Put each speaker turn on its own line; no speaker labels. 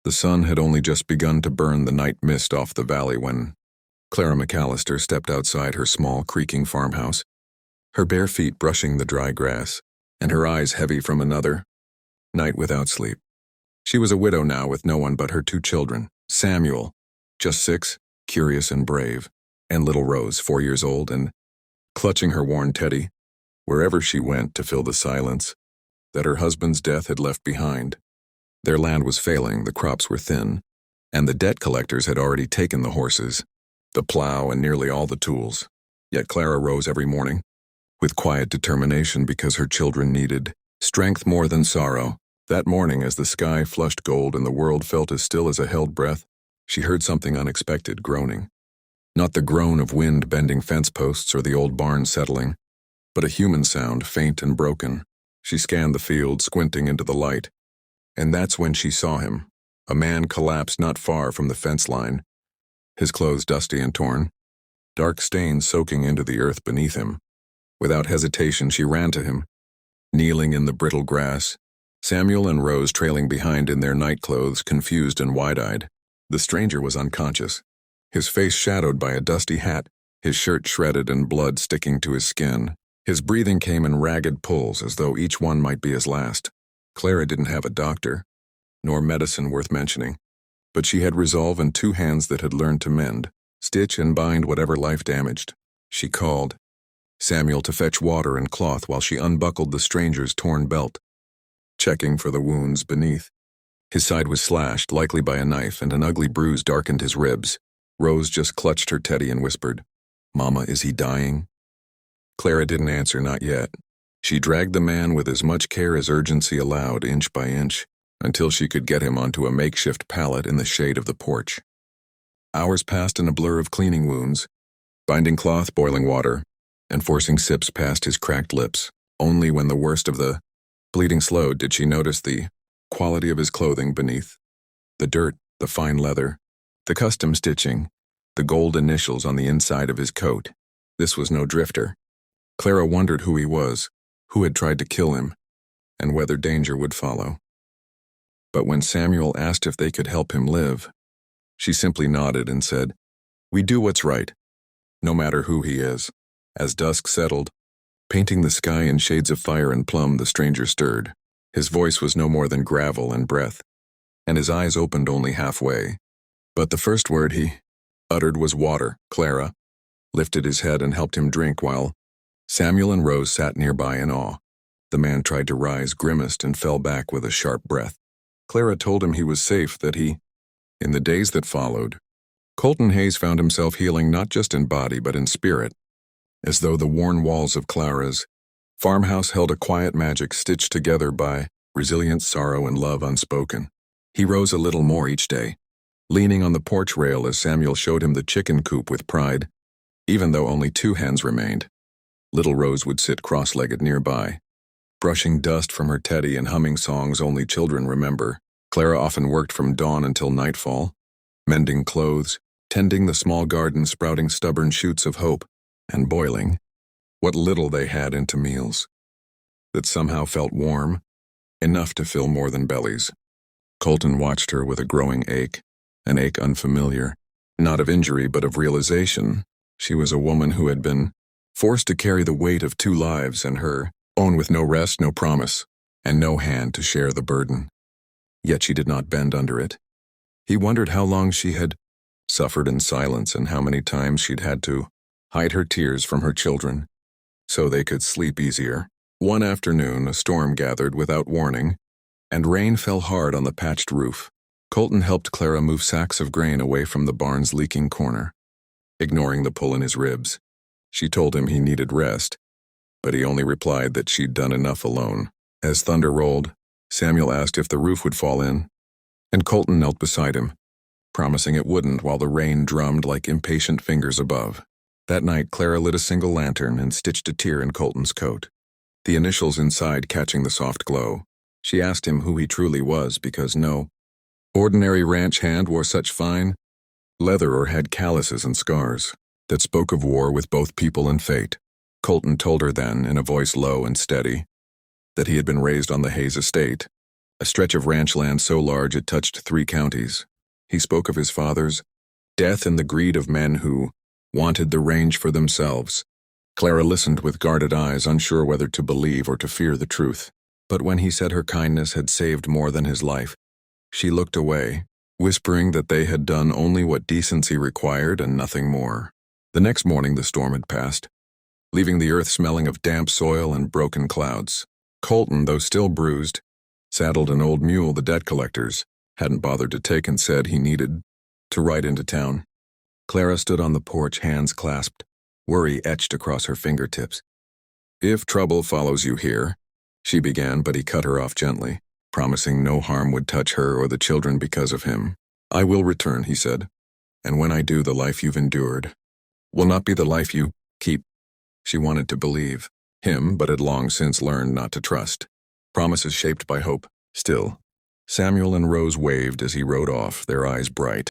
The sun had only just begun to burn the night mist off the valley when Clara McAllister stepped outside her small, creaking farmhouse, her bare feet brushing the dry grass, and her eyes heavy from another night without sleep. She was a widow now with no one but her 2 children, Samuel, just 6, curious and brave, and little Rose, 4 years old, and clutching her worn teddy, wherever she went to fill the silence that her husband's death had left behind. Their land was failing, the crops were thin, and the debt collectors had already taken the horses, the plow, and nearly all the tools. Yet Clara rose every morning, with quiet determination because her children needed strength more than sorrow. That morning, as the sky flushed gold and the world felt as still as a held breath, she heard something unexpected groaning. Not the groan of wind bending fence posts or the old barn settling, but a human sound, faint and broken. She scanned the field, squinting into the light. And that's when she saw him, a man collapsed not far from the fence line, his clothes dusty and torn, dark stains soaking into the earth beneath him. Without hesitation, she ran to him, kneeling in the brittle grass, Samuel and Rose trailing behind in their nightclothes, confused and wide-eyed. The stranger was unconscious, his face shadowed by a dusty hat, his shirt shredded and blood sticking to his skin. His breathing came in ragged pulls, as though each one might be his last. Clara didn't have a doctor, nor medicine worth mentioning, but she had resolve and 2 hands that had learned to mend, stitch and bind whatever life damaged. She called Samuel to fetch water and cloth while she unbuckled the stranger's torn belt, checking for the wounds beneath. His side was slashed, likely by a knife, and an ugly bruise darkened his ribs. Rose just clutched her teddy and whispered, "Mama, is he dying?" Clara didn't answer, not yet. She dragged the man with as much care as urgency allowed, inch by inch, until she could get him onto a makeshift pallet in the shade of the porch. Hours passed in a blur of cleaning wounds, binding cloth, boiling water, and forcing sips past his cracked lips. Only when the worst of the bleeding slowed did she notice the quality of his clothing beneath. The dirt, the fine leather, the custom stitching, the gold initials on the inside of his coat. This was no drifter. Clara wondered who he was, who had tried to kill him, and whether danger would follow. But when Samuel asked if they could help him live, she simply nodded and said, "We do what's right, no matter who he is." As dusk settled, painting the sky in shades of fire and plum, the stranger stirred. His voice was no more than gravel and breath, and his eyes opened only halfway. But the first word he uttered was water. Clara lifted his head and helped him drink while Samuel and Rose sat nearby in awe. The man tried to rise, grimaced, and fell back with a sharp breath. Clara told him he was safe, that he, in the days that followed, Colton Hayes found himself healing not just in body but in spirit, as though the worn walls of Clara's farmhouse held a quiet magic stitched together by resilience, sorrow, and love unspoken. He rose a little more each day, leaning on the porch rail as Samuel showed him the chicken coop with pride, even though only 2 hens remained. Little Rose would sit cross-legged nearby, brushing dust from her teddy and humming songs only children remember. Clara often worked from dawn until nightfall, mending clothes, tending the small garden sprouting stubborn shoots of hope, and boiling what little they had into meals that somehow felt warm, enough to fill more than bellies. Colton watched her with a growing ache, an ache unfamiliar, not of injury but of realization. She was a woman who had been forced to carry the weight of 2 lives and her own with no rest, no promise, and no hand to share the burden. Yet she did not bend under it. He wondered how long she had suffered in silence and how many times she'd had to hide her tears from her children so they could sleep easier. One afternoon, a storm gathered without warning, and rain fell hard on the patched roof. Colton helped Clara move sacks of grain away from the barn's leaking corner, ignoring the pull in his ribs. She told him he needed rest, but he only replied that she'd done enough alone. As thunder rolled, Samuel asked if the roof would fall in, and Colton knelt beside him, promising it wouldn't while the rain drummed like impatient fingers above. That night, Clara lit a single lantern and stitched a tear in Colton's coat, the initials inside catching the soft glow. She asked him who he truly was, because no ordinary ranch hand wore such fine leather or had calluses and scars that spoke of war with both people and fate. Colton told her then, in a voice low and steady, that he had been raised on the Hayes estate, a stretch of ranch land so large it touched 3 counties. He spoke of his father's death and the greed of men who wanted the range for themselves. Clara listened with guarded eyes, unsure whether to believe or to fear the truth. But when he said her kindness had saved more than his life, she looked away, whispering that they had done only what decency required and nothing more. The next morning the storm had passed, leaving the earth smelling of damp soil and broken clouds. Colton, though still bruised, saddled an old mule the debt collectors hadn't bothered to take and said he needed to ride into town. Clara stood on the porch, hands clasped, worry etched across her fingertips. "If trouble follows you here," she began, but he cut her off gently, promising no harm would touch her or the children because of him. "I will return," he said, "and when I do, the life you've endured will not be the life you keep." She wanted to believe him, but had long since learned not to trust. Promises shaped by hope. Still, Samuel and Rose waved as he rode off, their eyes bright.